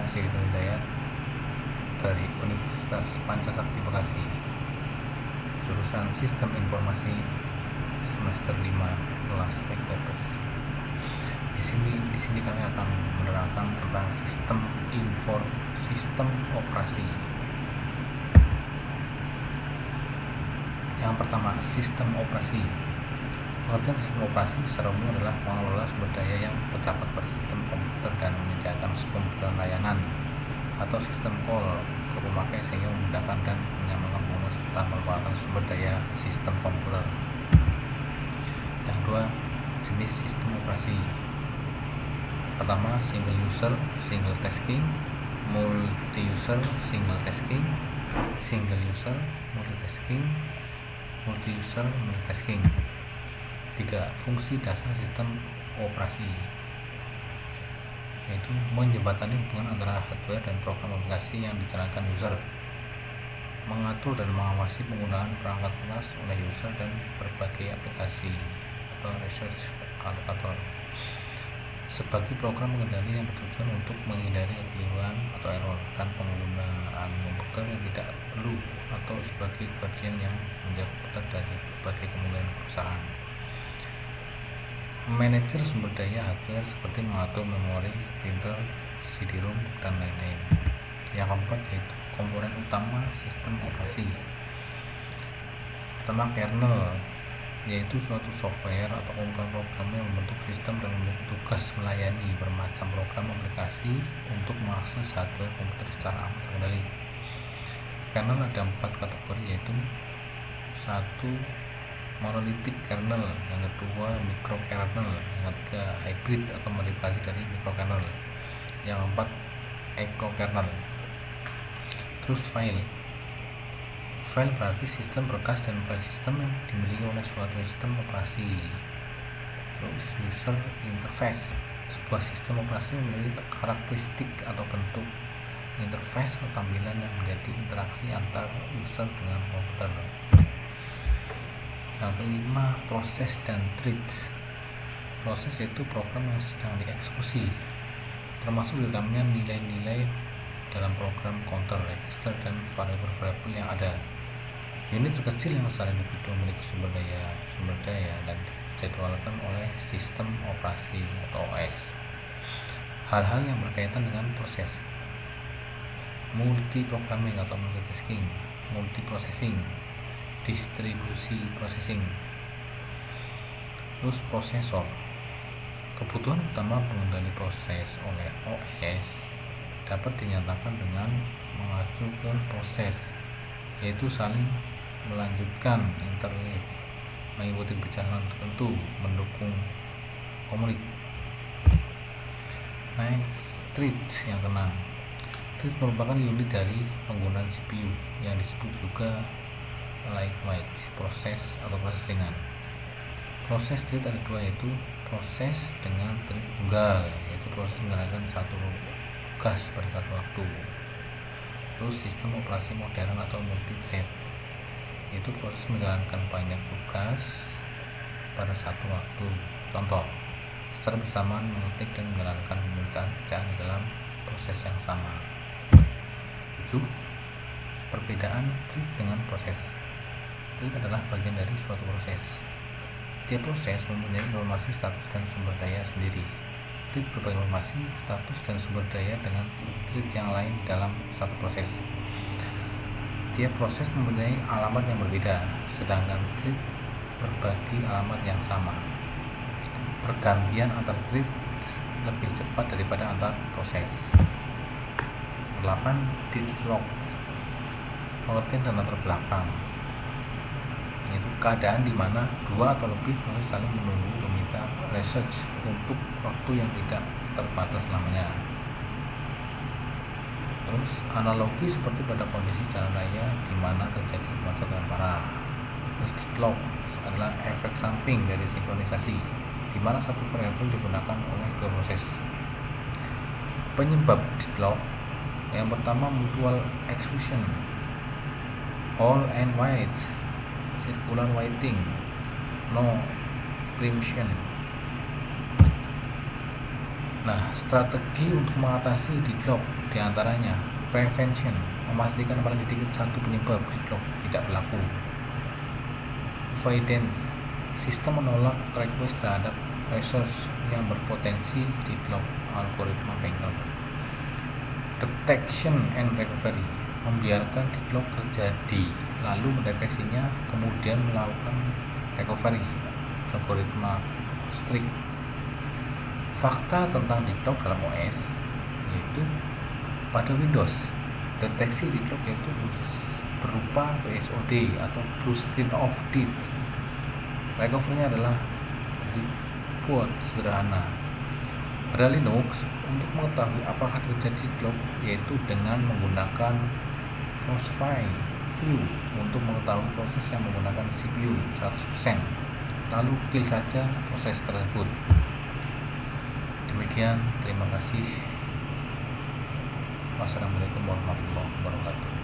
Sigit Hidayat dari Universitas Pancasakti Bekasi, jurusan Sistem Informasi semester 5 kelas PKPS. Di sini kami akan menerangkan tentang sistem operasi. Yang pertama, sistem operasi. Pengertian sistem operasi secara umum adalah mengelola sumber daya yang terdapat pada sistem komputer dan menyediakan sekumpulan layanan atau sistem call ke pemakai sehingga memudahkan dan menyamankan pengguna serta merupakan sumber daya sistem komputer. Yang kedua, jenis sistem operasi. Pertama, single user, single tasking, multi user, single tasking, single user, multitasking, multi user, multitasking. 3. Fungsi dasar sistem operasi, yaitu menjembatani hubungan antara hardware dan program aplikasi yang dijalankan user, mengatur dan mengawasi penggunaan perangkat luas oleh user dan berbagai aplikasi atau research allocator sebagai program pengendali yang bertujuan untuk menghindari kekeliruan atau error dan penggunaan komputer yang tidak perlu atau sebagai bagian yang menjauh dari berbagai kemungkinan perusahaan. Manajer sumber daya hardware seperti mengatur memori, printer, CD-ROM, dan lain-lain. Yang keempat yaitu komponen utama sistem operasi. Pertama, kernel, yaitu suatu software atau komponen program yang membentuk sistem dan memiliki tugas melayani bermacam program aplikasi untuk mengakses hardware komputer secara aman terkendali. Kernel ada 4 kategori, yaitu 1. Monolithic kernel, yang kedua microkernel, yang ketiga hybrid atau modifikasi dari microkernel, yang keempat ecokernel. Terus file berarti sistem berkas dan file sistem yang dimiliki oleh suatu sistem operasi. Terus user interface, sebuah sistem operasi memiliki karakteristik atau bentuk interface atau tampilan yang menjadi interaksi antar user dengan komputer. Yang kelima, proses dan threads. Proses itu program yang sedang dieksekusi, termasuk di dalamnya nilai-nilai dalam program, counter, register, dan variabel-variabel yang ada. Unit terkecil yang secara individu memiliki sumber daya dan dijadwalkan oleh sistem operasi atau OS. Hal-hal yang berkaitan dengan proses, multi-programming atau multitasking, multiprocessing, distribusi processing. Terus prosesor, kebutuhan utama pengendali proses oleh OS dapat dinyatakan dengan mengacu ke proses, yaitu saling melanjutkan, interleave, mengikuti perjalanan tertentu, mendukung komunik. Thread yang keenam, thread merupakan unit dari penggunaan CPU yang disebut juga lightweight proses atau proses ringan. Proses thread ada 2, yaitu proses dengan thread tunggal, yaitu proses menjalankan satu tugas pada satu waktu. Terus sistem operasi modern atau multi thread, yaitu proses menjalankan banyak tugas pada satu waktu. Contoh, secara bersamaan mengetik dan menjalankan pemeriksaan bacaan di dalam proses yang sama. 7. Perbedaan thread dengan proses. Thread adalah bagian dari suatu proses. Tiap proses mempunyai informasi status dan sumber daya sendiri. Thread berbagi informasi, status, dan sumber daya dengan thread yang lain dalam satu proses. Tiap proses mempunyai alamat yang berbeda, sedangkan thread berbagi alamat yang sama. Pergantian antar thread lebih cepat daripada antar proses. 8. Deadlock, pengertian dan latar belakang, yaitu keadaan di mana 2 atau lebih proses saling menunggu meminta research untuk waktu yang tidak terbatas lamanya. Terus analogi seperti pada kondisi jalan raya di mana terjadi kemacetan parah. Terus deadlock adalah efek samping dari sinkronisasi, di mana satu variabel digunakan oleh 2 proses. Penyebab deadlock yang pertama, mutual exclusion, all and white, circular whiting, no preemption. Nah, strategi untuk mengatasi deadlock diantaranya prevention, memastikan paling sedikit satu penyebab deadlock tidak berlaku. Avoidance, sistem menolak request terhadap resource yang berpotensi deadlock algoritma bengkel. Detection and recovery, membiarkan deadlock terjadi lalu mendeteksinya kemudian melakukan recovery algoritma strict. Fakta tentang deadlock dalam OS yaitu pada Windows deteksi deadlock yaitu berupa BSOD atau blue screen of death. Recovery-nya adalah reboot sederhana. Pada Linux, untuk mengetahui apakah terjadi deadlock yaitu dengan menggunakan crossfire view untuk mengetahui proses yang menggunakan CPU 100%, lalu kill saja proses tersebut. Demikian, terima kasih. Wassalamualaikum warahmatullahi wabarakatuh.